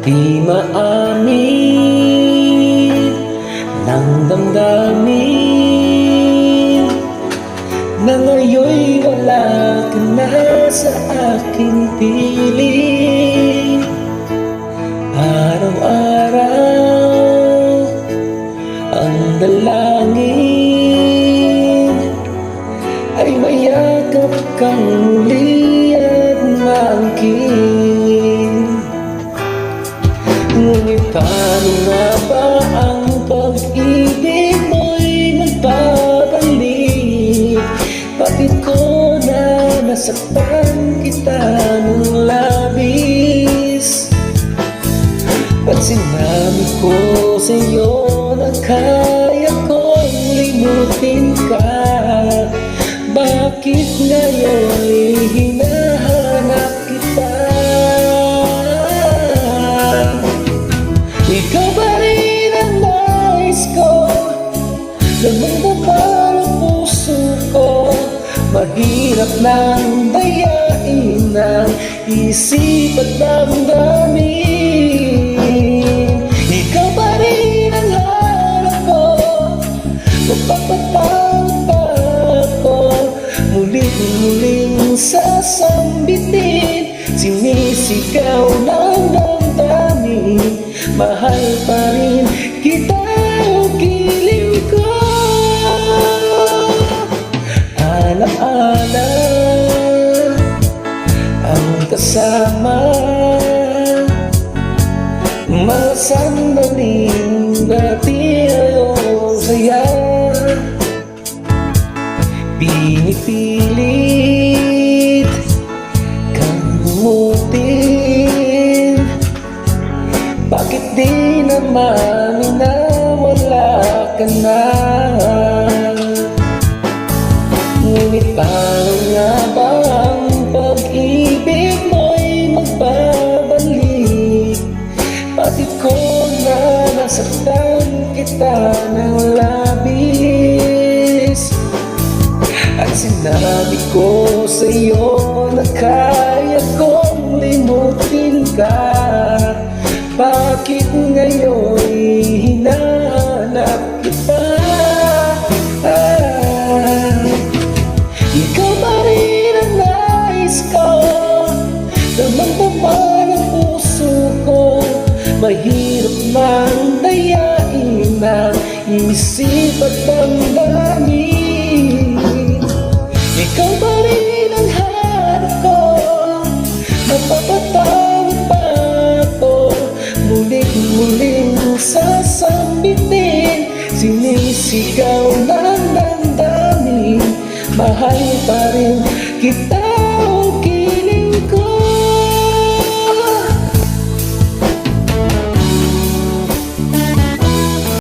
Di maamin ng damdamin na ngayon'y wala ka na sa aking piling. Araw-araw ang dalangin ay mayakap kang muli at maangkin. Ngunit paano nga ba ang pag-ibig mo'y nagbabalik? Bakit ko na nasaktan kita ng labis? Ba't sinabi ko sa'yo na kaya kong limutin ka? Bakit ngayon'y hinahanap kita? Ikaw ba rin ang nais ko? Namumukha ang puso ko. Mahirap nang dayain ang isip at damdamin. Ikaw ba rin ang hanap ko? Mapapatawag pa ako, muling-muling sasambitin. Sinisigaw ng damdamin, mahal pa rin kita o giliw ko. Alaala ang kasama, mga sandaling dati ayong saya. Pinipilit kang umutin, bakit di naman minawala ka na? Ngunit paano nga ba ang pag-ibig mo'y magbabalik? Bakit ko na nasaktan kita ng labis? At sinabi ko sa'yo na kaya kong limutin ka. Bakit ngayon'y hinahanap kita? Ikaw ba rin ang nais ko? Damang-dama ng puso ko. Mahirap mang dayain ang isip at damdamin. Ikaw ba rin ang hanap ko? Mapapatawag pa ako, muling-muling sasambitin. Sinisigaw ng damdamin, mahal pa rin kita.